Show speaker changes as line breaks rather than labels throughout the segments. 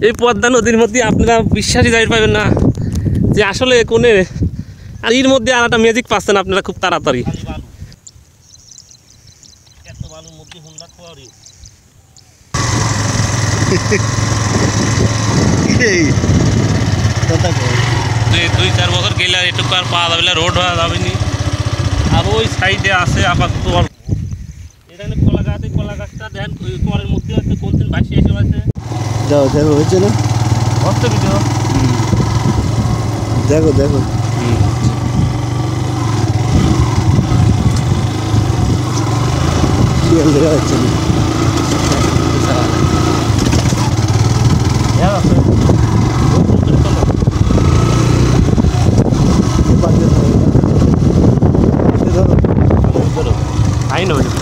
এই পদ্মা নদীর মধ্যে আপনারা বিশ্বাসই যাইতে পারবেন না যে আসলে কোনে আর এর মধ্যে আর একটা ম্যাজিক পাচ্ছেন আপনারা খুব তাড়াতাড়ি। দুই চার বছর গেলে এটুকু আর পাওয়া যাবে না, রোড হওয়া যাবে নি। আর ওই সাইডে আছে আপাতত এখানে কলা গাছ, এই কলা গাছটা দেখেন কলের মধ্যে আছে, কোনদিন বাসি এসে আছে।
যাও দেখো হয়েছে না,
হচ্ছে ভিডিও
দেখো দেখো শিয়াল দেখা যাচ্ছে না।
I know it.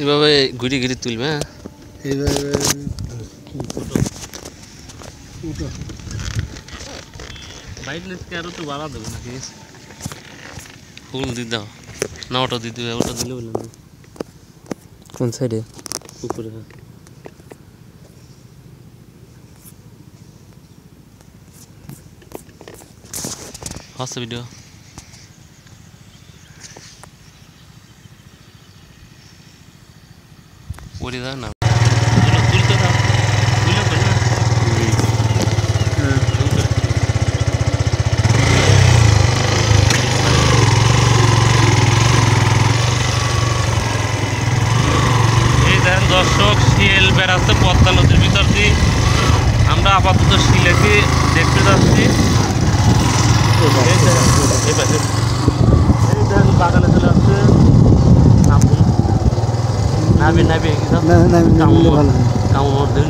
এভাবে ঘুরে ঘুরে তুলবে। ব্রাইটনেসকে আরো তো বাড়া দেবো নাকি, ফুল দিয়ে দাও না, ওটা দিয়ে দেবে, ওটা দিলে বললাম
কোন সাইডে
পুকুরে। হচ্ছে ভিডিও ওরে দাও না, তুলতে দাও, তুলে তো না দর্শক। শিল বেড়াচ্ছে পদ্মা নদীর ভিতর দিয়ে, আমরা আপাতত শিলেকে দেখতে যাচ্ছি। বাগানে চলে আসছে, নাবি নাবি কামড় দিন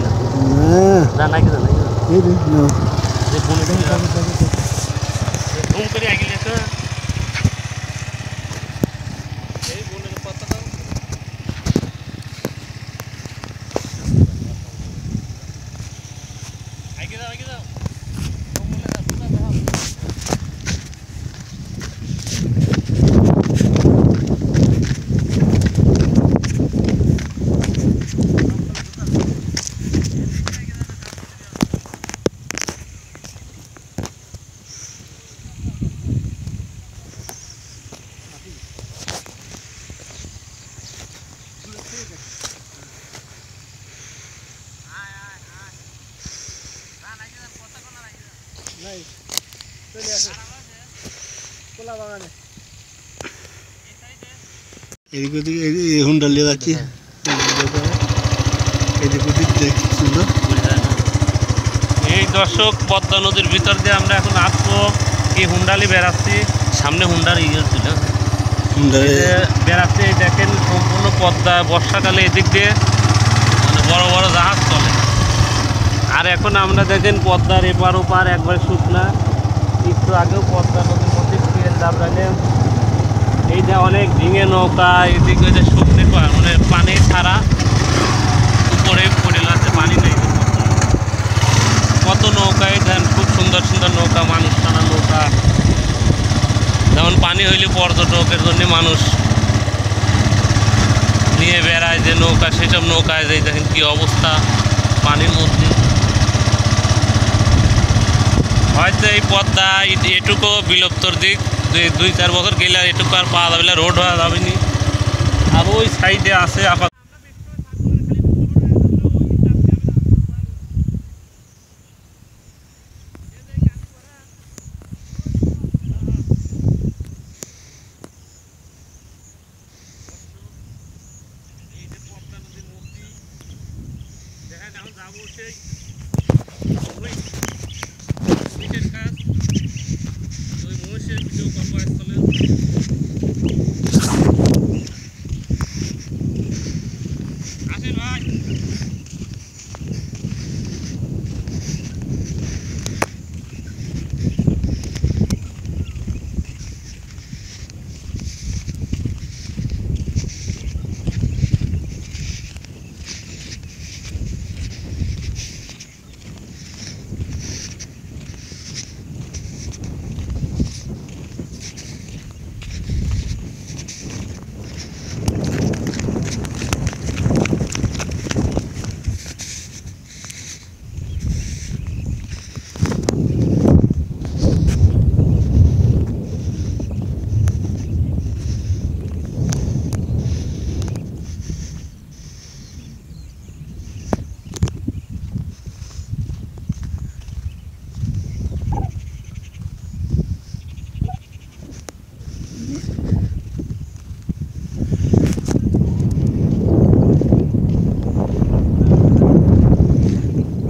না নাকি করে আগে
এদিক ওদিক এখন ডালিয়ে যাচ্ছি, এদিক ওদিক দেখছি না।
এই দর্শক পদ্মা নদীর ভিতর দিয়ে আমরা এখন আসবো, এই হুন্ডালি বেড়াচ্ছি, সামনে হুন্ডার ইয়ে ছিল বেড়াচ্ছি। দেখেন সম্পূর্ণ পদ্মা, বর্ষাকালে এদিক দিয়ে মানে বড় বড় জাহাজ চলে। আর এখন আমরা দেখেন পদ্মার এপার ওপার একবারে শুকনা, একটু আগেও পদ্মা নদীর মধ্যে তেল দাবড়ালে এই যে অনেক ঝিঙে নৌকা, এদিকে যে শুকনো মানে পানি ছাড়া উপরে পড়ে আছে, পানি নেই। কত নৌকায় দেন, খুব সুন্দর সুন্দর নৌকা, মানুষ টানা নৌকা। যেমন পানি হইলে পর্যটকের জন্য মানুষ নিয়ে বেড়ায় যে নৌকা, সেসব নৌকায় যে দেখেন কি অবস্থা পানির মধ্যে। হয়তো এই পদ্মা এটুকু বিলুপ্তর দিক, দুই চার বছর গেলে এটুকু আর পাওয়া যাবে না, রোড হওয়া যাবে নি। আর ওই সাইডে আছে আপাতত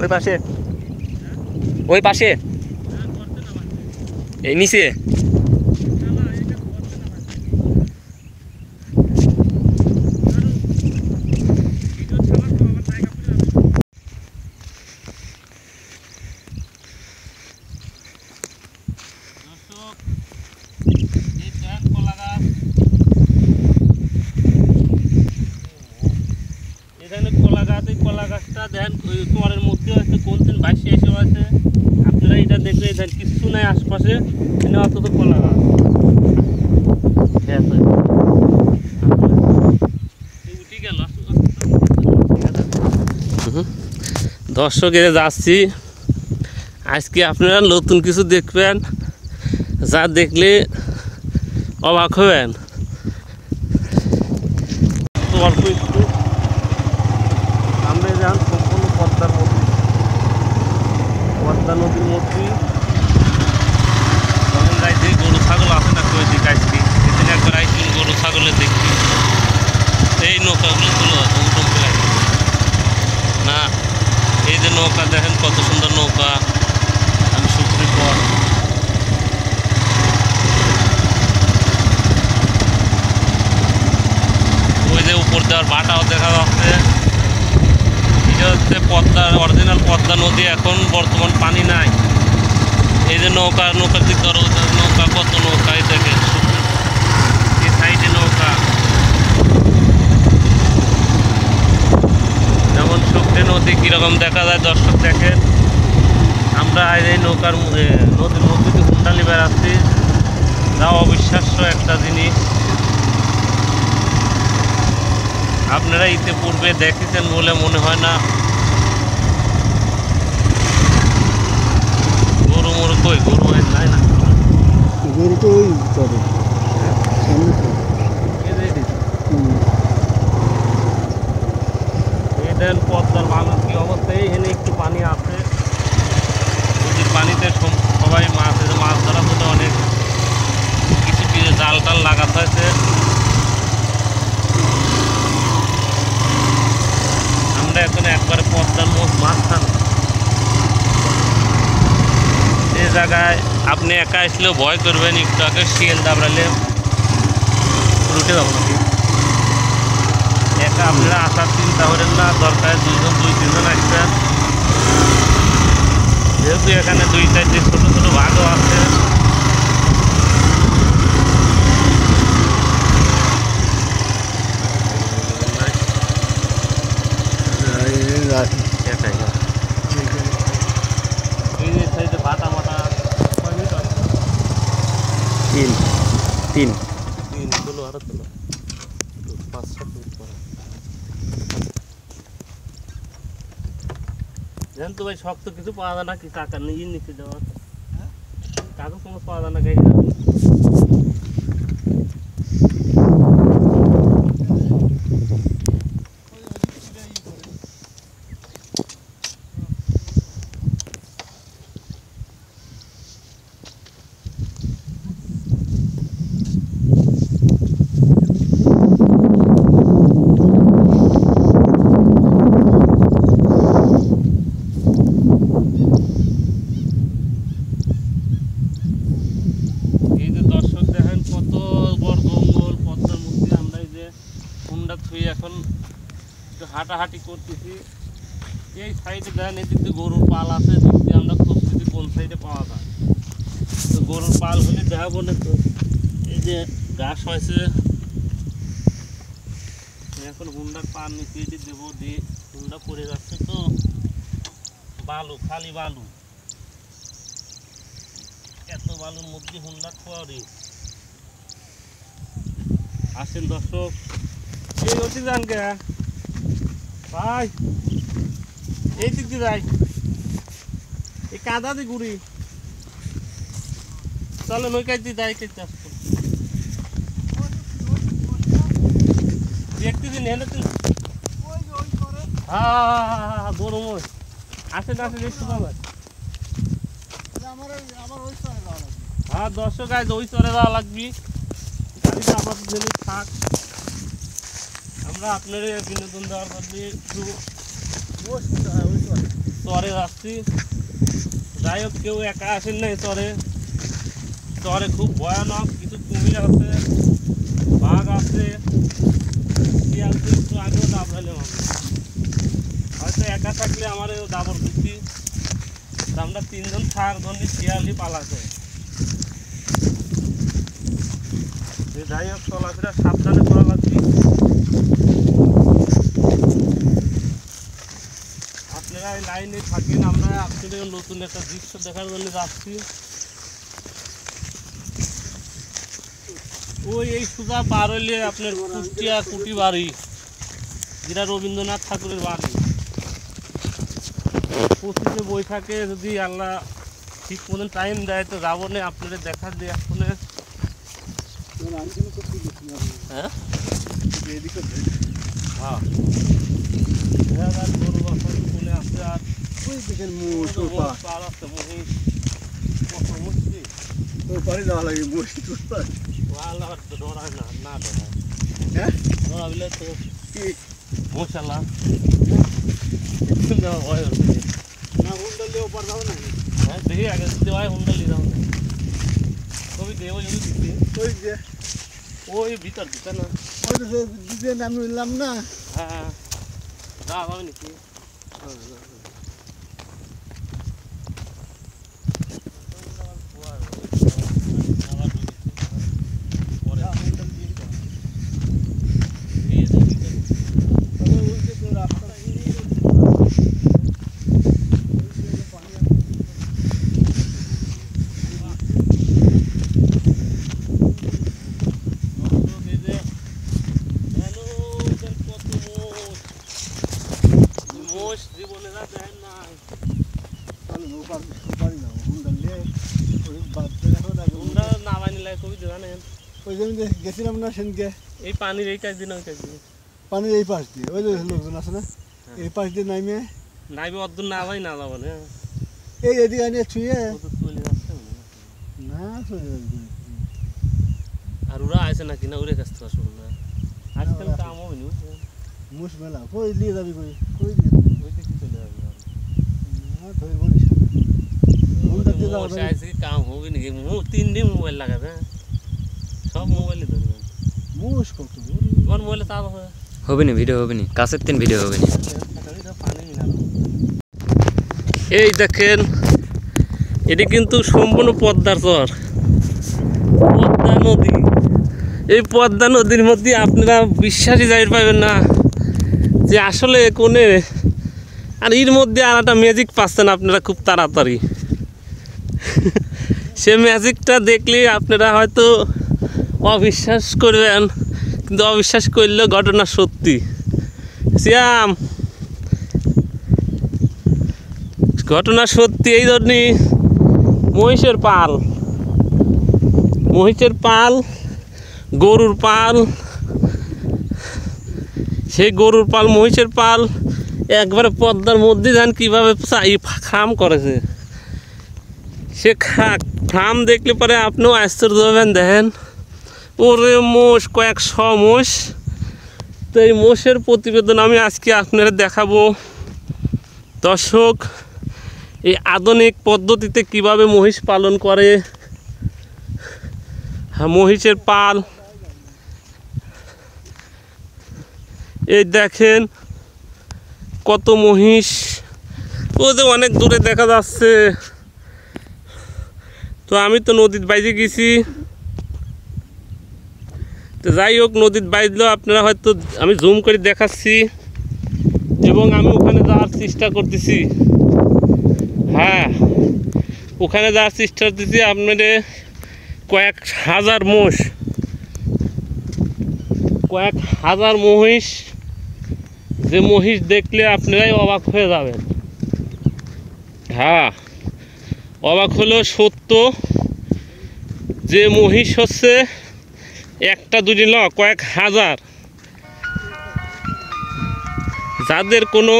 ওই পাশে, ওই পাশে এই নিচে।
এখানে কলা গাছ, এই কলা গাছটা দেখেন চরের মধ্যে আছে, কোন দিন বাসি এসে আছে। আপনারা এটা দেখলে দেখেন কিচ্ছু নাই আশপাশে, এখানে অত তো কলা গাছ উঠে গেল। দর্শক এ যাচ্ছি, আজকে আপনারা নতুন কিছু দেখবেন, যা দেখলে অবাক হবেন। তো অল্প একটু আমরা যান সম্পূর্ণ পদ্মা নদীর মধ্যে তখন গাই যে গরু ছাগল আছে না কই দিক আজকে এখানে একবার আইসি গরু ছাগলের দেখি এই নৌকাগুলো তুলো উঠম ফেলাই না। এই যে নৌকা দেখেন কত সুন্দর নৌকা, আমি সূত্রের পর ওই যে উপর দেওয়ার বাটাও দেখা যাচ্ছে। এটা হচ্ছে পদ্মার অরিজিনাল পদ্মা নদী, এখন বর্তমান পানি নাই। এই যে নৌকার দিক ধরো, নৌকা কত নৌকা, এই দেখেন এই সাইডে নৌকা, যেমন শুকনো নদী কীরকম দেখা যায় দর্শক দেখেন। আমরা এই নৌকার নদীর মধ্যে দিয়ে হুন্ডালি বেড়াচ্ছি, যা অবিশ্বাস্য একটা জিনিস। আপনারা ইতিপূর্বে দেখেছেন বলে মনে হয় না। গরু মরু কই, গরু নাই না,
গরু তো ওই চরে সামনে তো।
এই দেন পদ্মার বালুর কি অবস্থা, এখানে একটু পানি আছে, নদীর পানিতে সবাই মাছ ধরা হতে অনেক কিছু জাল টাল লাগাতে হয়েছে। আমরা এখন একবারে পদ্মার মাঝখানে, এই জায়গায় আপনি একা আসলেও ভয় করবেন, একটু আগে শিয়াল দাবড়ালে উঠে যাবো নাকি। একা আপনারা আসার চিন্তা করেন না, দরকার দুই তিনজন আসবেন, যেহেতু এখানে দুই চারটে ছোটো ছোটো ভাগও আছে। এই যে সাইডে ভাটা মাটা
তিন
তোলো আরো তোলো 5-7 মিনিট পরে জান তো ভাই, শক্ত কিছু পাওয়া যায় না কি টাকা নিয়ে নিচে দেওয়া কাগজ কোনো পাওয়া যায় না গাড়ি। এখন হাঁটাহাঁটি করতেছি, এই সাইডে দেন এদিক দিয়ে গরুর পাল আছে, এদিক দিয়ে আমরা খুঁজতেছি কোন সাইডে পাওয়া যায়। তো গরুর পাল হলে দেখা বলে তো এই যে ঘাস হয়েছে, এখন হুন্ডার পাল নিচে এটি দেবো, দিয়ে হুন্ডা পড়ে যাচ্ছে তো বালু, খালি বালু, এত বালুর মধ্যে হুন্ডার খোয়ারি। আসেন দর্শক, এই অতি যান কে ভাই, এই দিক দিয়ে যাই, এই কাদা দিয়ে ঘুরি, চলো নই কাজ দিয়ে যাই, কেটে আসতো দেখতেছি নেলে তুই। হ্যাঁ গরম আসেন আসেন একটু পাবেন। হ্যাঁ দর্শক আজ ওই চরে যাওয়া লাগবি, গাড়িটা আমার জন্য থাক, আমরা আপনার বিনোদন দেওয়ার জন্য একটু চরে যাচ্ছি। যাই হোক, কেউ একা আসেন নাই চরে। চরে খুব ভয়ানক, কিছু কুমির আছে, বাঘ আছে, শিয়াল তো একটু আগেও দাবড়ালাম আমি। হয়তো একা থাকলে আমার দাবর দিচ্ছি, আমরা 3 জন থাকার জন্য শিয়ালই পালাছে। যাই হোক, চলাফেরা সাবধানে করা লাগছে। আপনারা এই লাইনে থাকেন, আমরা আপনাদের নতুন একটা দৃশ্য দেখার জন্য যাচ্ছি। ওই এই সুজা পার হইলে আপনার কুষ্টিয়া কুটি বাড়ি, যেটা রবীন্দ্রনাথ ঠাকুরের বাড়ি। 25 বৈশাখে যদি আল্লাহ ঠিক মতন টাইম দেয় তো যাবো না, আপনাদের দেখা দিয়ে আসলে। হ্যাঁ হ্যাঁ, গরু বাছার কোনে আছে, আর
ওই দেখেন মোষ
পার আছে, মহিষ, কত মুশকিল।
ওই পারে যাওয়া লাগে মোষ পার।
আল্লাহ তো ডরায় না, না ডরায়।
হ্যাঁ
ডরাবিলে তো
কি
মশাল্লাহ ভয় হচ্ছে।
না হুন্ডাল দিয়ে ওপার যাবো নাকি?
হ্যাঁ, দেখি আগে যদি হয় হুন্ডাল নিলাম না, কবি দেবো যদি দিতে।
ওই যে
ওই ভিতর দিতে না।
ওই তো দিতে আমি উঠলাম না।
হ্যাঁ, যা যাবে নাকি? জীবনে না দেন নাই
ওপারে যাবো হুন্ডাল দিয়ে ওই বাদ
তোমরা না বানিলে কবি জানেন।
ওই জন্য গেছিলাম না সেনকে
এই পানির এই কাজ দিন ওই কাজ দিন
পানির এই পাশ দিয়ে ওই যে লোকজন আছে না এই পাশ দিয়ে নামে
নাইবে অদ্দূর না ভাই না যাবো না,
এই এদিকে আনিয়ে ছুঁয়ে
চলে যাচ্ছে
না চলে যাবে।
আর ওরা আছে নাকি না, ওরে কাছ থেকে আসবো না, আজকাল কাম হয়নি বুঝছেন।
মুস মেলা কই নিয়ে যাবি কই কই নিয়ে
ওই দেখি চলে যাবে
না ধরে বলিস হুন্ডাল দিয়ে যাওয়া
বসে আছে, কাম হবে নাকি? 3 দিন মোবাইল লাগাবে, সব মোবাইলে ধরবেন।
মুস কত
তোমার মোবাইলে তাপ হয়,
হবে না ভিডিও, হবে না কাছের 3 ভিডিও হবে না।
পানি মিলানো। এই দেখেন, এটি কিন্তু সম্পূর্ণ পদ্মার চর, পদ্মা নদী। এই পদ্মা নদীর মধ্যে আপনারা বিশ্বাসই যাই পাবেন না যে আসলে কোনে, আর এর মধ্যে আর একটা ম্যাজিক পাচ্ছেন আপনারা খুব তাড়াতাড়ি। সে ম্যাজিকটা দেখলে আপনারা হয়তো অবিশ্বাস করবেন, কিন্তু অবিশ্বাস করলেও ঘটনা সত্যি। শ্যাম, ঘটনা সত্যি। এই জন্যই মহিষের পাল, মহিষের পাল, গরুর পাল, সেই গরুর পাল মহিষের পাল একবারে পদ্মার মধ্যে যান কীভাবে খাম করেছে। সে খাম দেখলে পরে আপনিও আশ্চর্য হবেন। দেখেন ওরে মোষ, কয়েকশো মোষ। তো এই মোষের প্রতিবেদন আমি আজকে আপনারা দেখাবো। দর্শক, এই আধুনিক পদ্ধতিতে কিভাবে মহিষ পালন করে, মহিষের পাল। এই দেখেন কত মহিষ, ও যে অনেক দূরে দেখা যাচ্ছে। তো আমি তো নদীর বাইরে গেছি, তো যাই হোক নদীর বাইরেও আপনারা হয়তো আমি জুম করে দেখাচ্ছি এবং আমি ওখানে যাওয়ার চেষ্টা করতেছি। হ্যাঁ, ওখানে যাওয়ার চেষ্টা করতেছি। আপনাদের কয়েক হাজার মোষ, কয়েক হাজার মহিষ, যে মহিষ দেখলে আপনারাই অবাক হয়ে যাবেন। হ্যাঁ, অবাক হলেও সত্য যে মহিষ হচ্ছে একটা দুটি ন, কয়েক হাজার। যাদের কোনো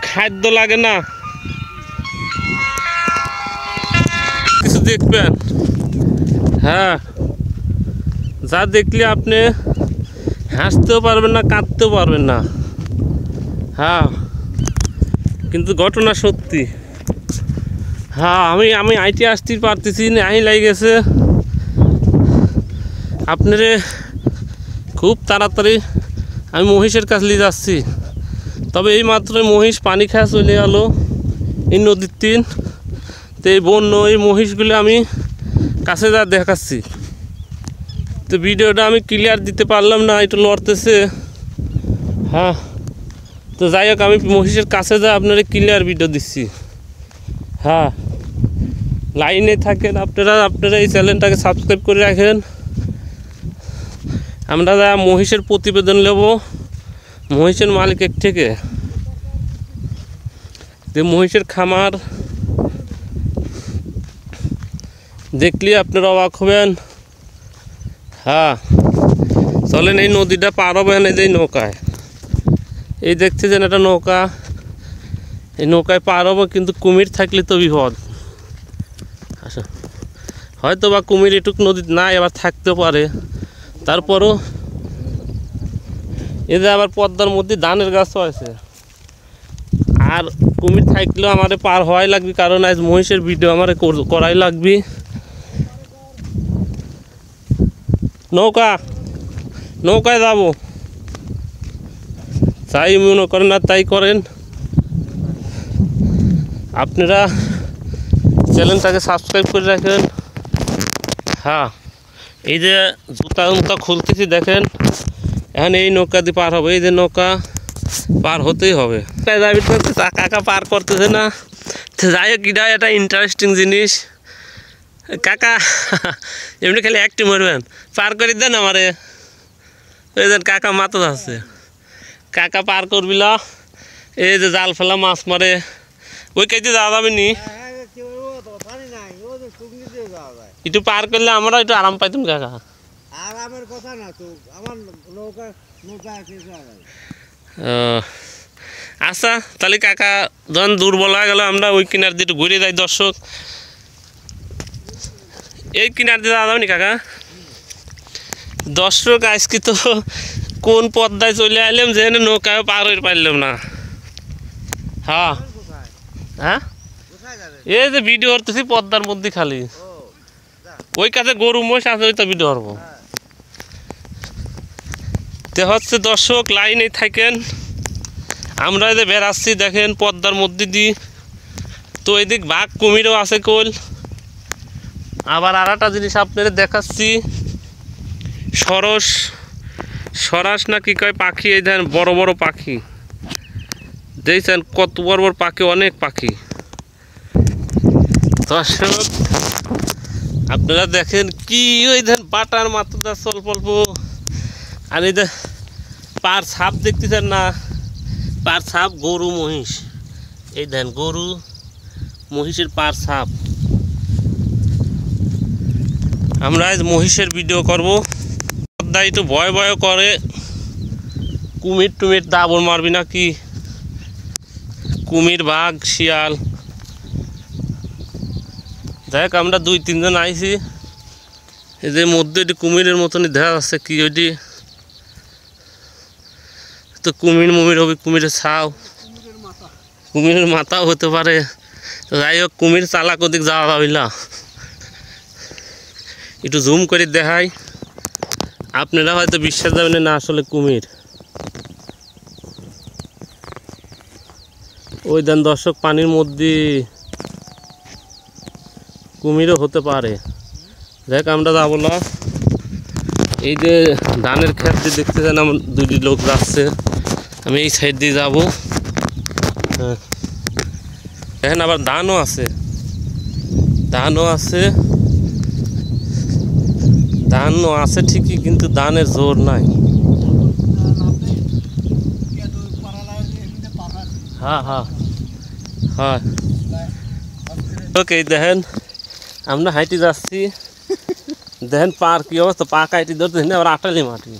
খাদ্য লাগে না, কিছু দেখবেন। হ্যাঁ, যা দেখলে আপনি হাসতেও পারবেন না, কাঁদতেও পারবেন না। হ্যাঁ, কিন্তু ঘটনা সত্যি। হ্যাঁ, আমি আইটি আসতে পারতেছি না, আই লাগে গেছে। আপনারে খুব তাড়াতাড়ি আমি মহিষের কাছে নিয়ে যাচ্ছি। তবে এই মাত্র মহিষ পানি খাওয়া চলে গেল এই নদীর তিন। তো এই বন্য এই মহিষগুলো আমি কাছে যা দেখাচ্ছি। তো ভিডিওটা আমি ক্লিয়ার দিতে পারলাম না, একটু লড়তেছে। হ্যাঁ, তো যাই হোক, আমি মহিষের কাছে যা আপনারা ক্লিয়ার ভিডিও দিচ্ছি। হ্যাঁ, লাইনে থাকেন আপনারা এই চ্যানেলটাকে সাবস্ক্রাইব করে রাখেন। আমরা যা মহিষের প্রতিবেদন নেব মহিষের মালিকের থেকে, যে মহিষের খামার দেখলে আপনারা অবাক হবেন। হ্যাঁ, চলেন এই নদীটা পার হবেন এই যে নৌকায়। এই দেখতেছেন একটা নৌকা, এই নৌকায় পার হবো, কিন্তু কুমির থাকলে তো বিপদ। আচ্ছা, হয়তো বা কুমির এটুক নদীতে নাই, আবার থাকতেও পারে। তারপরও এই যে আবার পদ্মার মধ্যে ধানের গাছও আছে, আর কুমির থাকলেও আমার পার হওয়াই লাগবে, কারণ আজ মহিষের ভিডিও আমার করাই লাগবে। নৌকায় যাব, তাই মনে করেন আর তাই করেন। আপনারা চ্যানেলটাকে সাবস্ক্রাইব করে রাখেন। হ্যাঁ, এই যে জুতা খুলতেছি দেখেন, এখন এই নৌকা দিয়ে পার হবে। এই যে নৌকা পার হতেই হবে, কাকা পার করতেছে না। যাই হোক, এটা একটা ইন্টারেস্টিং জিনিস। কাকা এমনি খালি একটি মরবেন, পার করে দেন আমারে। ওই যে কাকা মাথা যাচ্ছে, কাকা পার করবি না। এই যে জাল ফেলা মাছ মারে, ওই কেটে যাওয়া যাবে নি। একটু পার করলে আমরা একটু আরাম পাইতাম কাকা।
আরামের কথা না তো, আমার নৌকা
আচ্ছা, তাহলে কাকা যখন দুর্বল হয়ে গেল, আমরা ওই কিনার দিয়ে একটু ঘুরে যাই। দর্শক, এই কিনার দিয়ে যাওয়া যাবে নি কাকা? দর্শক, আজকে তো কোন পদ্মায় চলে আইলাম যে নৌকায় পার হয়ে পারলাম না। হ্যাঁ হ্যাঁ, এই যে ভিডিও করতেছি পদ্মার মধ্যে খালি, ওই কাছে গরু মহিষ আছে, ওই তো ভিডিও করবো। তে হচ্ছে দর্শক, লাইনে থাকেন। আমরা যে বেড়াচ্ছি দেখেন পদ্মার মধ্যে দিয়ে, তো এদিক বাঘ কুমিরও আছে কোল। আবার আর একটা জিনিস আপনাদের দেখাচ্ছি, সরাস না কি কয় পাখি, এই ধরেন বড় বড় পাখি দেখছেন, কত বড় বড় পাখি, অনেক পাখি। দর্শক আপনারা দেখেন কি, ওই ধরেন বাটার মাথা যাচ্ছে অল্প অল্প। আর এই যে পার ছাপ দেখতেছেন না, পার ছাপ গরু মহিষ। এই দেন গরু মহিষের পার ছাপ। আমরা আজ মহিষের ভিডিও করব। পদ্মায় একটু ভয় করে, কুমির টুমির দাবর মারবি না কি, কুমির বাঘ শিয়াল। দেখ আমরা 2-3 জন আইছি, এই যে মধ্যে এটি কুমিরের মতনই দেখা যাচ্ছে কি, ওইটি তো কুমির হবে, কুমিরের ছাও, কুমিরের মাথাও হতে পারে। তো যাই হোক, কুমির চালাক ওদিক যাওয়া যাবে না। একটু জুম করে দেখাই, আপনারা হয়তো বিশ্বাস যাবেন না, আসলে কুমির। ওই দেন দর্শক, পানির মধ্যে কুমিরও হতে পারে। দেখ আমরা যাবো না, এই যে ধানের ক্ষেত দিয়ে দেখতেছেন, আমার 2টি লোক যাচ্ছে, আমি এই সাইড দিয়ে যাবো। হ্যাঁ, দেখেন আবার ধানও আছে, ধানও আছে ঠিকই, কিন্তু ধানের জোর নাই। হ্যাঁ হ্যাঁ হ্যাঁ, ওকে। দেখেন আমরা হাইটে যাচ্ছি, দেখেন পার কি অবস্থা, পা কাইটি ধরতে আবার আটালি মাটি।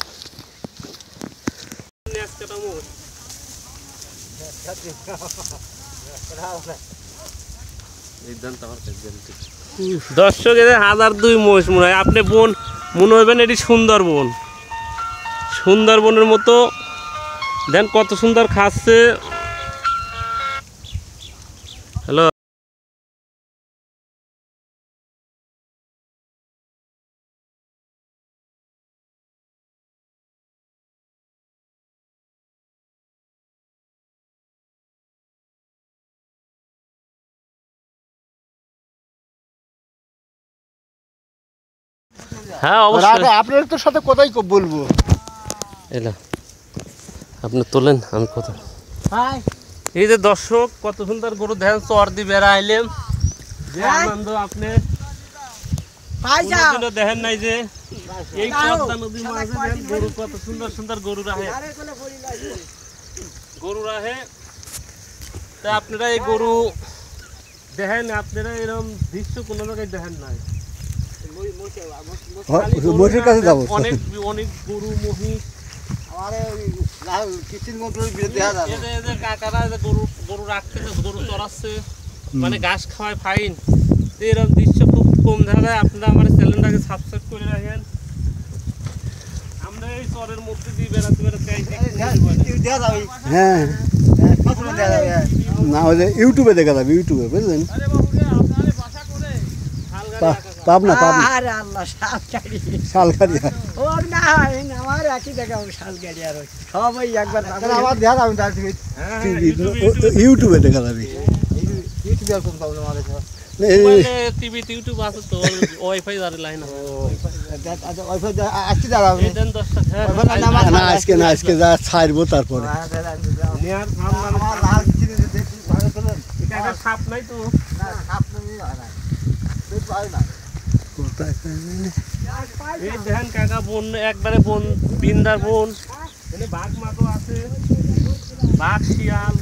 দর্শক, এদের 1002 মহিষ মনে হয়। আপনি বোন মনে হইবেন এটি সুন্দরবনের মতো। দেন কত সুন্দর খাচ্ছে। হ্যাঁ অবশ্যই।
আপনার তো সাথে কথাই বলবো।
এলা আপনি তোলেন, আমি কথা। এই যে দর্শক, কত সুন্দর গরু দেখেন, চর দিয়ে বেড়া আইলেন, যে আনন্দ আপনি কোনোদিনও দেখেন নাই। যে এই পদ্মা নদীর মাঝে দেখেন গরু, কত সুন্দর সুন্দর গরু রাহে, গরু রাহে। তা আপনারা এই গরু দেখেন, আপনারা এরকম দৃশ্য কোনো জায়গায় দেখেন নাই।
মহিষের কাছে যাবো।
অনেক অনেক গরু মহিষ, কাকারা গরু গরু রাখতেছে, গরু চড়াচ্ছে, মানে ঘাস খাওয়ায় ফাইন। এরকম দৃশ্য খুব কম দেখা যায়। আপনারা আমার চ্যানেলটাকে সাবস্ক্রাইব করে রাখেন। আমরা এই চরের মধ্যে দিয়ে বেড়াতে বেড়াতে
হ্যাঁ, না ওই যে ইউটিউবে দেখা যাবে, ইউটিউবে বুঝলেন। পাবনা পাবনা
আরে আল্লাহ শালকাড়ি
শালকারিয়া।
ও না আমার একই দেখা শালকাড়ি আর সবাই একবার
আমার দেখা যাবে তার ইউটিউবে দেখা যাবে।
ইউটিউব আছে তো, ওয়াইফাই আর লাইন আছে।
আজকে দাঁড়াবে
এই দেন 10 টাকা।
না, আজকে না, আজকে যা ছাড়বো তারপরে।
নেয়ার কাকা সাপ নাই তো। এই দেখেন কাকা, বন একবারে বন, বিন্দার বন। এখানে বাঘ মাতো আছে, বাঘ, শিয়াল।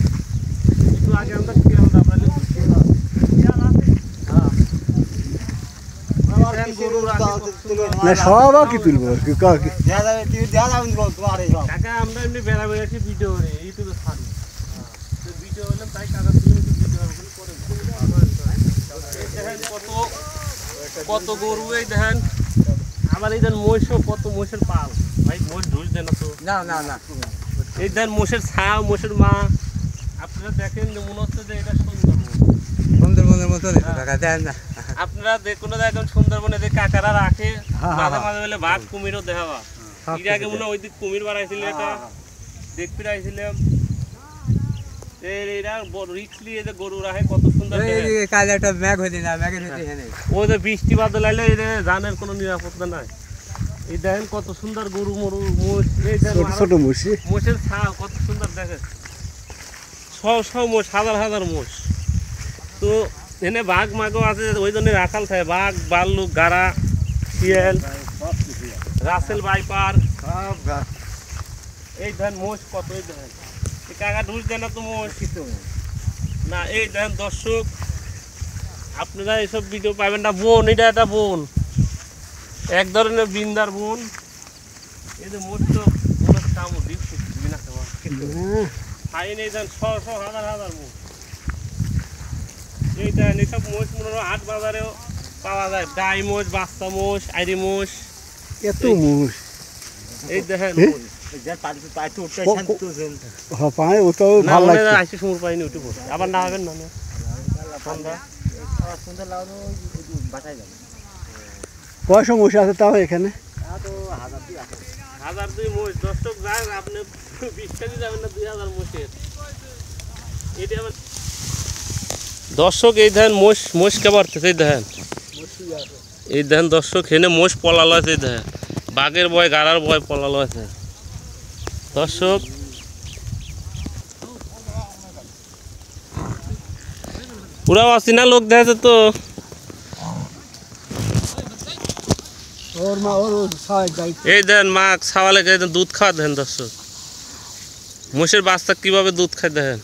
একটু আগে আমরা শিয়াল দাবড়ালে শিয়াল আছে। দেখেন গরু রাখে কত সুন্দর।
না সব কি তুলবো
কাকা আমরা এমনি বেড়া বেড়াচ্ছি ভিডিও করে ইউটিউবে ছাড়ি। ভিডিও হলে তাই কাকা তুলে ভিডিও করে। এই দেখেন কত কত গরু, এই দেখেন আমার এই দেন মহিষও, কত মহিষের পাল। ভাই মহিষ ঢুস দেন তো।
না না না
এই দেন মোষের ছাও, মোষের মা। আপনারা দেখেন যে মনে হচ্ছে যে এটা সুন্দরবন।
সুন্দরবনের মতো দেখা দেন না।
আপনারা কোনো দেখেন সুন্দরবনে যে কাকারা রাখে, মাঝে মাঝে বলে বাঘ কুমিরও দেখা পাওয়া। এর আগে মনে হয় ওই দিক কুমির বাড়াইছিল, এটা দেখতে পাইছিলাম। এরা রিক্স নিয়ে যে গরু রাখে, কত সুন্দর।
কাল একটা ম্যাগ হয়ে না, ম্যাগের
ওই যে বৃষ্টি বাদল আইলে এই জানের কোনো নিরাপত্তা নাই। এই দেখেন কত সুন্দর গরু মরু মোষ। এই দেখেন
ছোট ছোট মুসি।
মোষের ছাও কত সুন্দর দেখেন, সব মোষ, হাজার হাজার মোষ। তো এনে বাঘ মাগও আছে, ওই জন্য রাখাল থাকে। বাঘ, ভাল্লুক, গাড়া, শিয়াল, রাসেল ভাইপার। এই দেখেন মোষ কত, এই দেখেন এই কাকা ঢুস দেন না তো মোষ না। এই দেখেন দর্শক, আপনারা এইসব ভিডিও পাবেন না। বোন, এটা একটা বোন, এক ধরনের বিন্দার বোন। এই যে মোট ফাইন। এই দেন হাজার হাজার মোষ। এই দেন এইসব মোষ মনে হয় হাট বাজারেও পাওয়া যায়। গাই মোষ, বাচ্চা মোষ, আইরি মোষ,
এত মুস।
এই দেখেন
পায়ে ওটাও ভালো লাগছে।
আইসি সমুর পাইনি উঠে পড়ছে। আবার না হবেন না সন্ধ্যা
কয়শো মুসি আছে তাও এখানে?
1002 মোষ। দর্শক যান, আপনি বিশ্বাসই যাবেন না 2000 মোষের। এটা আবার দর্শক, এই দেখেন মোষ, মোষ কে বাড়তেছে। এই দেখেন, এই দেখেন দর্শক, হেনে মোষ পলালো আছে। এই দেখেন বাঘের ভয়, গাড়ার ভয় পলালো আছে। দর্শক পুরা অচেনা লোক দেখেছে তো। এই দেন মা ছাওয়ালে দুধ খাওয়া দেখেন দর্শক, মোষের বাচ্চা কিভাবে দুধ খায় দেখেন।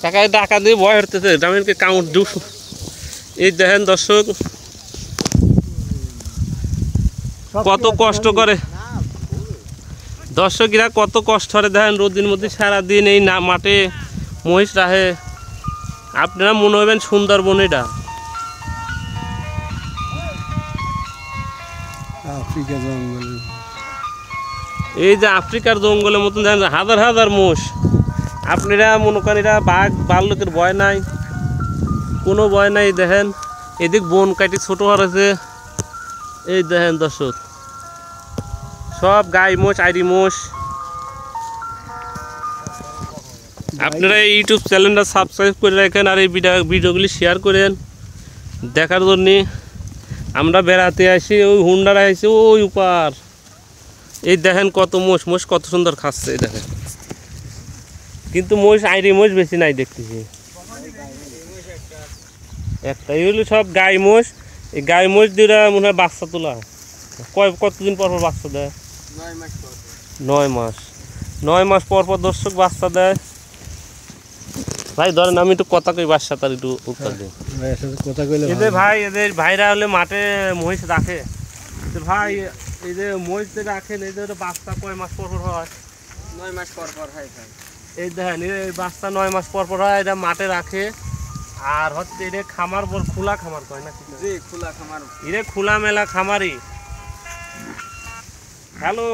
টাকায় টাকা দিয়ে ভয় হতেছে, গ্রামেরকে কাউন্ট ডুব। এই দেখেন দর্শক কত কষ্ট করে দর্শকরা, কত কষ্ট করে দেখেন। রোদির মধ্যে সারাদিন এই না মাঠে মহিষ রাখে। আপনারা মনে হবেন সুন্দরবন। এটা
আফ্রিকা জঙ্গল,
এই যে আফ্রিকার জঙ্গলের মতন দেখেন হাজার হাজার মোষ। আপনারা মনে করেন এরা বাঘ ভাল্লুকের ভয় নাই, কোনো ভয় নাই। দেখেন এদিক বন কাটি ছোট হয়েছে। এই দেখেন দর্শক, সব গাই মোষ, আইরি মোষ। আপনারা এই ইউটিউব চ্যানেলটা সাবস্ক্রাইব করে রাখেন, আর এই ভিডিওগুলি শেয়ার করেন। দেখার জন্যে আমরা বেড়াতে আসি, ওই হুন্ডারা আসি ওই উপার। এই দেখেন কত মোষ, মোষ কত সুন্দর খাচ্ছে, এই দেখেন। কিন্তু মোষ আইরি মোষ বেশি নাই দেখতেছি, একটা এগুলো সব গাই মোষ। এই গাই মোষ দুটা মনে হয় বাচ্চা তোলা। কতদিন পর পর বাচ্চা দেয়? 9 মাস। 9 মাস পর পর দর্শক বাচ্চা দেয়। ভাই ধরেন আমি একটু কথা কই, বাচ্চা তার একটু উত্তর দিই।
কথা কইলে
এদের ভাই, এদের ভাইরা হলে মাঠে মহিষ রাখে। তো ভাই এই যে মহিষ যে রাখেন, এদের বাচ্চা কয় মাস পর পর হয়?
9 মাস পর পর হয় ভাই।
এই দেখেন এই বাচ্চা 9 মাস পর পর হয়, এটা মাঠে রাখে। আর হচ্ছে এটা খামার বল, খোলা খামার কয় না?
জি, খোলা খামার।
এটা খোলা মেলা খামারই। হ্যালো,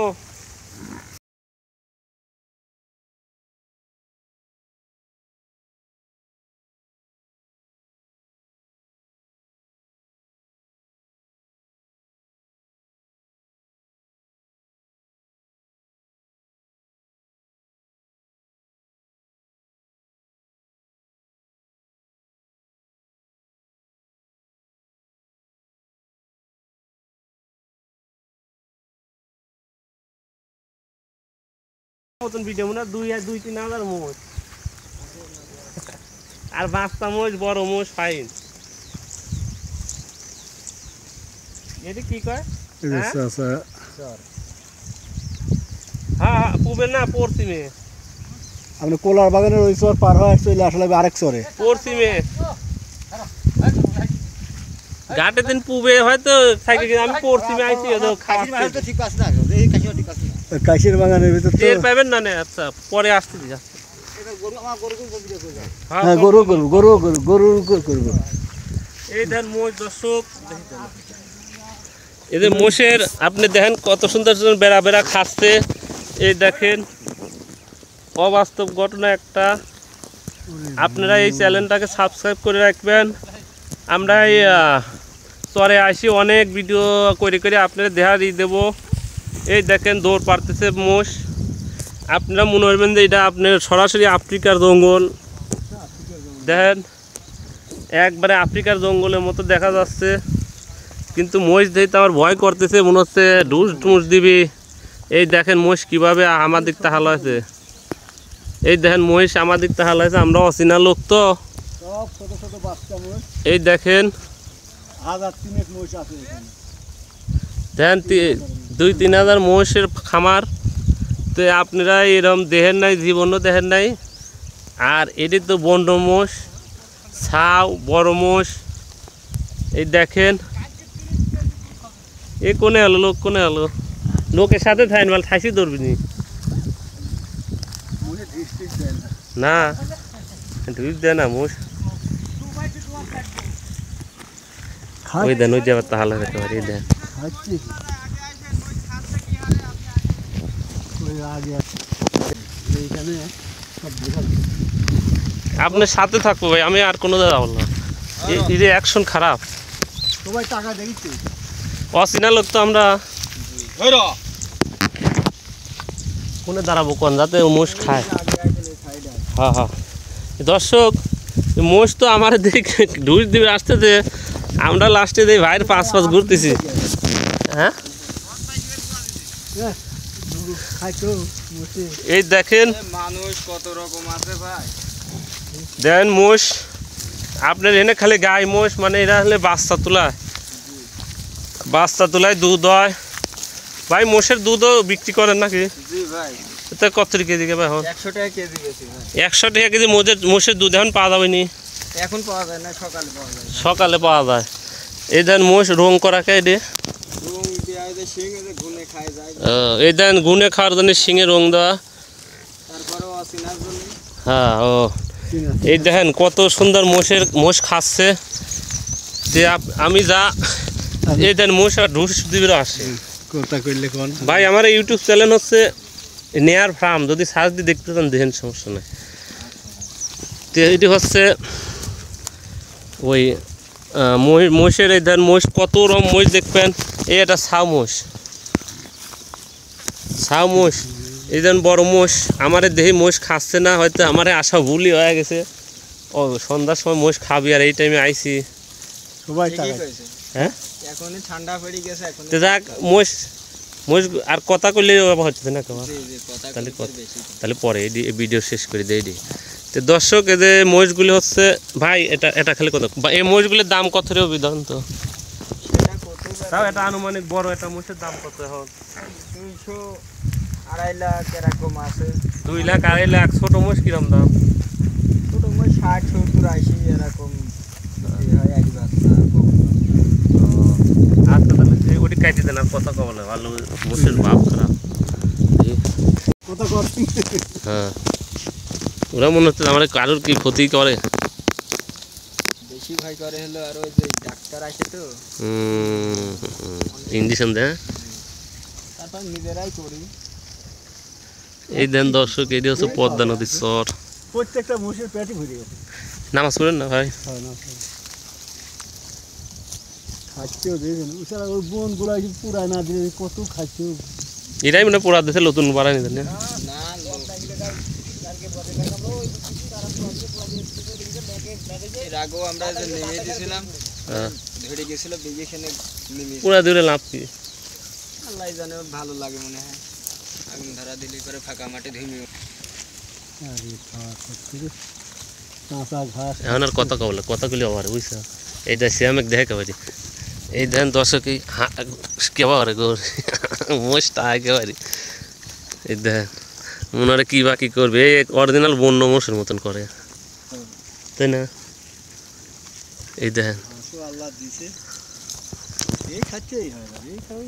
মতন ভিডিও মনে হয় 2-3 হাজার মোষ। আর বাচ্চা মোষ, বড় মোষ ফাইন। এটা কি কয়? হ্যাঁ পূবের না পশ্চিমে।
আপনি কোলার বাগানের ওই চর পার হয়ে চলে আসলে আরেক চরে
পশ্চিমে ঘাটে দিন পূবে হয়তো থাকে, আমি পশ্চিমে আইছি
কাশির বাগানের ভিতর তো
টের পাবেন না। আচ্ছা পরে আসতে দিই।
হ্যাঁ, গরু গরু গরু গরু গরু করবো।
এই দেন মোষ দর্শক, এদের মোষের আপনি দেখেন কত সুন্দর সুন্দর বেড়া বেড়া খাচ্ছে। এই দেখেন অবাস্তব ঘটনা একটা। আপনারা এই চ্যানেলটাকে সাবস্ক্রাইব করে রাখবেন। আমরা এই চরে আসি, অনেক ভিডিও করে করে আপনারা দেখার দেবো। এই দেখেন দৌড় পারতেছে মোষ। আপনারা মনে করবেন যে এটা আপনার সরাসরি আফ্রিকার জঙ্গল। দেখেন একবারে আফ্রিকার জঙ্গলের মতো দেখা যাচ্ছে। কিন্তু মোষ দেখতে আমার ভয় করতেছে, মনে হচ্ছে ঢুস ঢুস দিবি। এই দেখেন মোষ কীভাবে আমার দিক তাহাল আছে। এই দেখেন মহিষ আমার দিক তাহাল আছে, আমরা অচেনা লোক তো।
সব ছোট ছোট বাচ্চা মোষ।
এই দেখেন দেখেন 2-3 হাজার মহিষের খামার। তো আপনারা এরকম দেখেন নাই, জীবনও দেখেন নাই। আর এটি তো বন্ড মোষ, ছাউ বড় মোষ। এই দেখেন এ কোনে হলো লোক, কোনে হলো লোকের সাথে থাকেন মাল ঠাইসি ধরবিনি না, ঢুক দেয় না মোষ। ওই দেন ওই যাবার তাহলে হতে পারে। এই দেন আপনার সাথে থাকবো ভাই, আমি আর কোনো দাদা বললাম। এই যে অ্যাকশন খারাপ,
সবাই টাকা দেখছি
অচেনা লোক তো আমরা। কোনে দাঁড়াবো কোন যাতে মোষ খায়। হ্যাঁ হ্যাঁ দর্শক, মোষ তো আমার দিকে ঢুস দিবে আসতেছে, আমরা লাস্টে দিয়ে ভাইয়ের পাঁচ ঘুরতেছি। হ্যাঁ এই দেখেন
মানুষ কত রকম আছে ভাই।
দেখেন মোষ আপনার এনে খালি গাই মোষ, মানে এরা হলে বাচ্চা তোলায়, বাচ্চা তোলায় দুধ হয়। ভাই মোষের দুধও বিক্রি করেন নাকি?
জি ভাই।
এটা কত কেজি কে ভাই?
100 টাকা কেজি বেশি ভাই।
100 টাকা কেজি মোষের দুধ এখন পাওয়া যাবে নি?
এখন পাওয়া যায় না, সকালে পাওয়া যায়।
সকালে পাওয়া যায়। এই দেন মোষ রং করা কে এটি?
রং দেয়া যে শিং এ গুনে খায় যায়।
এই দেন গুনে খাওয়ার জন্য শিঙে রং দেওয়া।
তারপরে অচিনার জন্য।
হ্যাঁ ও এই দেখেন কত সুন্দর মোষ খাচ্ছে। যে আমি যা এই দেন মোষ আর ঢুস দিবে আসে।
কথা কইলে কোন
ভাই আমার ইউটিউব চ্যানেল হচ্ছে নেয়ার ফার্ম, যদি সার্চ দিয়ে দেখতে চান দেখেন, সমস্যা নেই। তো এটি হচ্ছে ওই মহিষের। এই দেন মহিষ কত রকম মহিষ দেখবেন। এই একটা ছাউ মোষ, ছাউ মোষ। এই দেন বড় মোষ। আমার দেহে মোষ খাচ্ছে না, হয়তো আমার আশা ভুলই হয়ে গেছে। ও সন্ধ্যার সময় মোষ খাবি আর এই টাইমে আইছি।
সবাই
ঠিকই
টাকা
কইছে।
হ্যাঁ
এখনই ঠান্ডা পড়ে গেছে এখন।
তো যাক মোষ মোষ আর কথা কইলে হচ্ছে না কেমন
জি জি কথা
তাহলে
কইতে
কত-
বেশি।
তাহলে পরে এই ভিডিও শেষ করে দেই দি তো দর্শক এই যে মহিষগুলি হচ্ছে ভাই এটা খালি কত এই মহিষগুলির দাম কত রে বিধান তো
সেটা কত
তাও এটা আনুমানিক বড় এটা মহিষের দাম কত এখন
200 2.5 লাখ এরকম আছে।
2 লাখ 2.5 লাখ ছোট মহিষ কিরম দাম
ছোট মই 60 70 80 এরকম বিক্রি হয় এক বাচ্চা
আচ্ছা তাহলে ওটি কাটি দেন আর কথা কবলে ভালো মহিষের ভাব খারাপ
কথা কর
হ্যাঁ ওরা মনে হচ্ছে আমার কারোর কি ক্ষতি করে
বেশি ভয় করে হলো আর ওই যে ডাক্তার আসে তো
ইঞ্জেকশন দেয়
তারপর নিজেরাই করি।
এই দেন দর্শক এটি হচ্ছে পদ্মা নদীর চর
প্রত্যেকটা মোষের পেটই ভরে গেছে
নামাজ পড়েন না ভাই
হয় না খাচ্ছেও দেখেন ওছাড়া ওই বোনগুলো পুরায় না দিলে কত খাচ্ছেও
এটাই মানে পোড়া দেশে নতুন বাড়াই নিতেন না
না এর আগেও আমরা যে নেমে দিয়েছিলাম
হ্যাঁ
ধরে গেছিল বিজেখানে নেমে
পোড়া দিলে লাভ কি
আল্লাহ জানে ভালো লাগে মনে হয় আগুন ধরা দিলে করে ফাঁকা মাঠে ধুমি
আরে খাওয়া করছে রে কাঁচা ঘাস
এখন আর কথা কবলে কথা কইলে আবার বুঝছো এইটা সে আমি দেখে কেবারি এই দেন দর্শক কেবারে গোর মোষটা একেবারে এই দেন মনে হয় কি বা কি করবে এই অরিজিনাল বন্য মোষের মতন করে তাই না এই দেখেন
ঘাসও আল্লাহ দিছে এই খাচ্ছে এই হয় না এই খাবে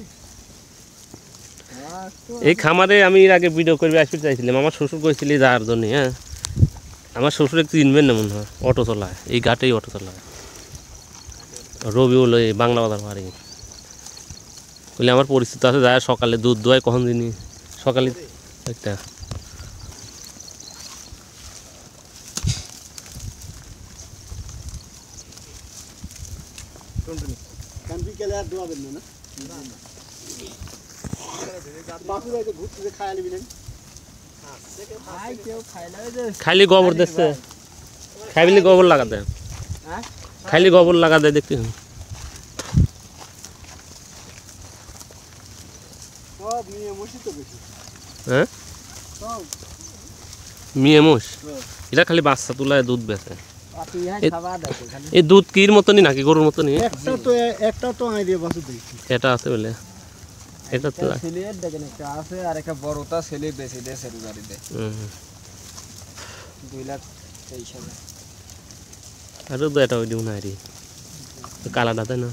ঘাস তো
এই খামারে আমি এর আগে ভিডিও করবে আসতে চাইছিলাম আমার শ্বশুর কইছিল যাওয়ার জন্য হ্যাঁ আমার শ্বশুর একটু চিনবেন না মনে হয় অটো চালায় এই ঘাটেই অটো চালায় রবিউল এই বাংলা বাজার বাড়ি বলে আমার পরিচিত আছে যায় সকালে দুধ দোয়ায় কখন দিনই সকালে একটা
কান বিকেলে আর দোয়াবেন না না বাপুরা যে ঘুরতে যে খায় নিবি না
খাই কেউ খাইলে ওই যে
খালি গোবর দিচ্ছে খাইলে গোবর লাগা দেয়
হ্যাঁ
খাইলে গোবর লাগা দেয় দেখতে
সব নিয়ে মসি তো বেশি
হ্যাঁ
সব
মেয়ে মোষ এটা খালি বাচ্চা তুলায় দুধ বেচে
আপনি হ্যাঁ খাওয়া দেখো খালি
এই দুধ কির মতনই নাকি গরুর মতনই
একটা তো আই দিয়ে বাসু দেখি
এটা আছে বলে এটা তো
ছেলের দেখেন একটা আছে আর একটা বড়টা ছেলে বেশি দেয় সেরু গাড়িতে 2,23,000
আরও তো এটা ওই দিন নাই রে কালাটা তাই না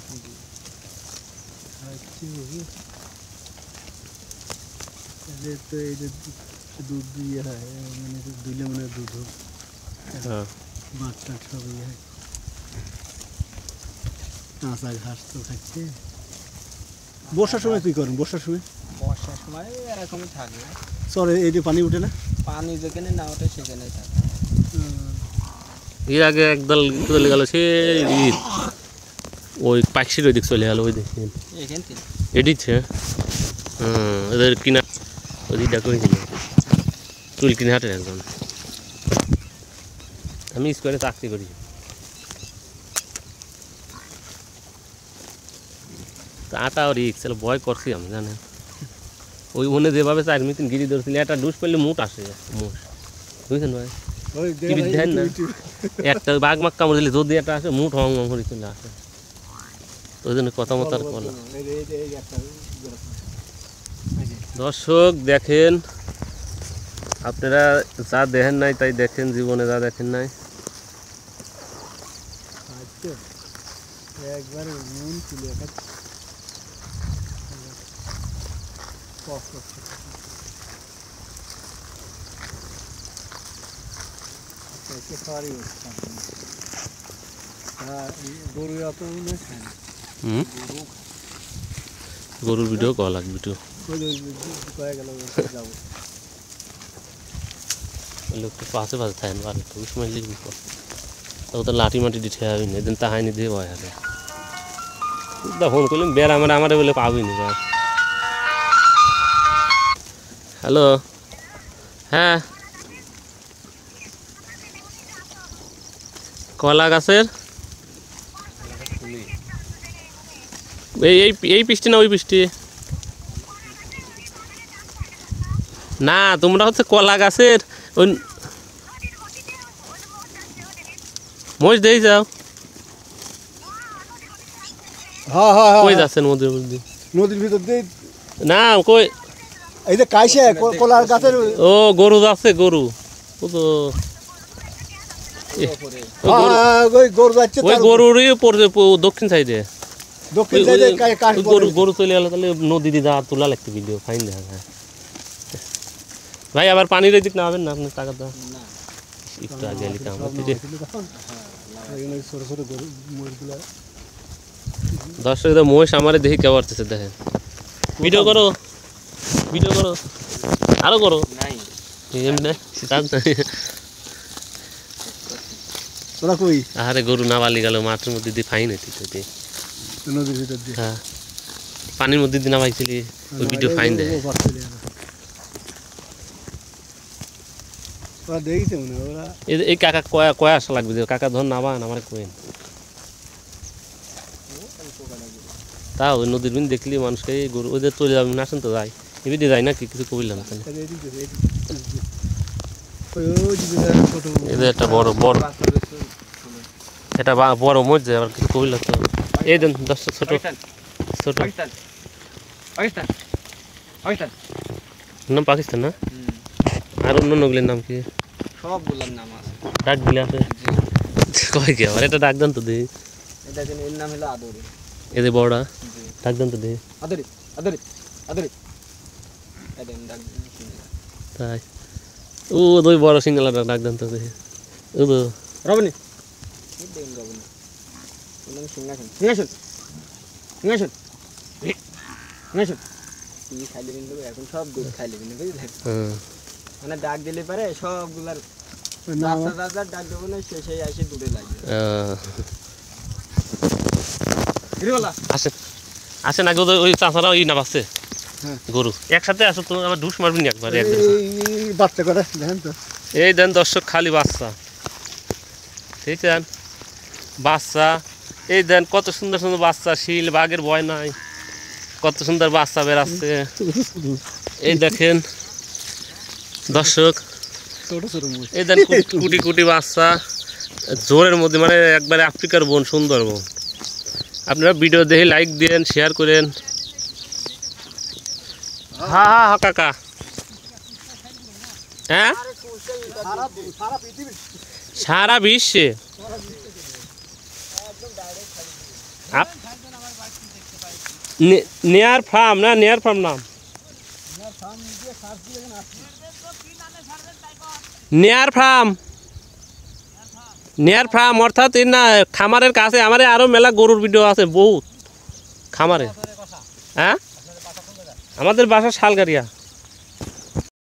তো এই যে দুধ দিয়ে হয় মানে দুইলে মানে দুধ হোক
হ্যাঁ
বাচ্চা সব ইয়ে হয় কাঁচা ঘাস তো খাচ্ছে বর্ষার সময় কি করেন বর্ষার সময়
বর্ষার সময় এরকমই থাকে
চরে এই যে পানি উঠে না
পানি যেখানে না ওঠে সেখানেই থাকে
এর আগে একদল চলে গেল সে ঈদ ওই পাখির ওই দিক চলে গেল ওই দেখি
এখান থেকে
এডিছে ওদের কিনা ওই দিকটা করেছিল চুল কিনে হাটের একজন আমি স্কোয়ারে চাকরি করি তা আটা ওর রিক্স ভয় করছি আমি জানেন ওই মনে যেভাবে 4 মিনিট গিরি ধরছিল একটা ডুস পেলে মুট আসে মুট বুঝছেন ভাই
ওই
কি বিধান না একটা বাঘ মাক কামড় দিলে যদি একটা আসে মুট হং হং করে চলে আসে ওই জন্য কথা মতো আর করলাম দর্শক দেখেন আপনারা যা দেখেন নাই তাই দেখেন জীবনে যা দেখেন নাই
একবারে মন ছিল একটা গরু অত মনে খায় না
গরুর ভিডিও কল লাগবে একটু
কয়ে গেল যাবো
লোকটা পাশে পাশে থাকেন ভালো একটু সময় লিখবি তখন তো লাঠি মাটি দিতে হবে না এদিন তাহাইনি দিয়ে ভয় হবে ফোন করলাম বের আমারে বলে পাবি নি ভাই হ্যালো হ্যাঁ কলা গাছের এই পৃষ্ঠে না ওই পৃষ্ঠে না, তোমরা হচ্ছে কলা গাছের ওই মহিষ দেই যাও।
হ্যাঁ হ্যাঁ
কই
হ্যাঁ
যাচ্ছেন নদীর মধ্যে?
নদীর ভিতর দিয়ে
না কই,
এই যে কাইসে কলার গাছের
ও গরু যাচ্ছে, গরু ও তো
ওই গরু যাচ্ছে
ওই গরুরই পড়ছে দক্ষিণ সাইডে।
দক্ষিণ সাইডে কাশ
গরু গরু চলে গেলে তাহলে নদী দিয়ে যা তোলা লাগতো ভিডিও ফাইন দেখা যায়। ভাই আবার পানির এদিক না হবেন না আপনি টাকা দেওয়া
না
একটু আগে এলিতে আমরা
ছোট ছোট গরু ময়ূরগুলা
দর্শক মহিষ আমারে দেখি কেমন আসতেছে দেখেন। ভিডিও করো, ভিডিও করো, আরো করো।
নাই
এমনি
তোরা কই
আরে গরু না বালি গেল মাঠের মধ্যে দিয়ে ফাইন হইতে
নদীর ভিতর দিয়ে
হ্যাঁ পানির মধ্যে দিয়ে না পাইছিলি ওই ভিডিও ফাইন দেয়।
ওরা দেখেছে মনে হয় ওরা
এই কাকা কয়া কয়া আসা লাগবে যে কাকা ধর নাবান আমার কোয়েন তাও ওই নদীর বিন দেখলি মানুষকে এই গরু ওদের চলে যাবেন আসেন তো যাই এবিধে যাই না কি কিছু কবিলাম এদের একটা বড় বড় এটা বড় মজা আবার কিছু কবিলাম তো এই দেন 10টা ছোট ছোট
পাকিস্তান পাকিস্তান পাকিস্তান
নাম পাকিস্তান না আর অন্য নগলের নাম কি
সবগুলোর নাম আছে।
ডাক দিলে আছে কয় কি আবার এটা ডাক দেন তো দিই
এটা যেন এর নাম হলো আদরি।
এদের বড়া ডাক দেন তো দিই
আদরি আদরি আদরি এদের ডাক দিন
তাই ও দুই বড় সিঙ্গেল ডাক দেন তো দিই ও তো
রবনি দেন রবনি নাম সিংহাসন সিংহাসন সিংহাসন সিংহাসন কি খাইলে কিন্তু এখন সব দুধ খাইলে কিন্তু বুঝলেন
হ্যাঁ
মানে ডাক দিলে পারে সবগুলার রাস্তা ডাক দেবো না শেষে আসে দূরে লাগবে হিরিওয়ালা
আসেন আসেন আগে ওই চাষারা ওই না বাসছে
হ্যাঁ।
গরু একসাথে আসো তুমি আবার ঢুস মারবি না একবার একদম
বাচ্চা করে দেখেন তো
এই দেন দর্শক খালি বাচ্চা ঠিক আছে বাচ্চা এই দেন কত সুন্দর সুন্দর বাচ্চা শিল বাঘের ভয় নাই কত সুন্দর বাচ্চা বেরাচ্ছে এই দেখেন দর্শক
ছোট ছোট মুখ
এই দেন কুটি কুটি বাচ্চা জোরের মধ্যে মানে একবারে আফ্রিকার বন সুন্দর বন আপনারা ভিডিও দেখে লাইক দেন শেয়ার করেন হ্যাঁ হ্যাঁ হ্যাঁ কাকা হ্যাঁ সারা বিশ্বে নেয়ার ফার্ম না নেয়ার ফার্ম নাম নেয়ার ফার্ম নেয়ার ফার্ম অর্থাৎ এই না খামারের কাছে আমার আরো মেলা গরুর ভিডিও আছে বহুত খামারে হ্যাঁ আমাদের বাসা শালগাড়িয়া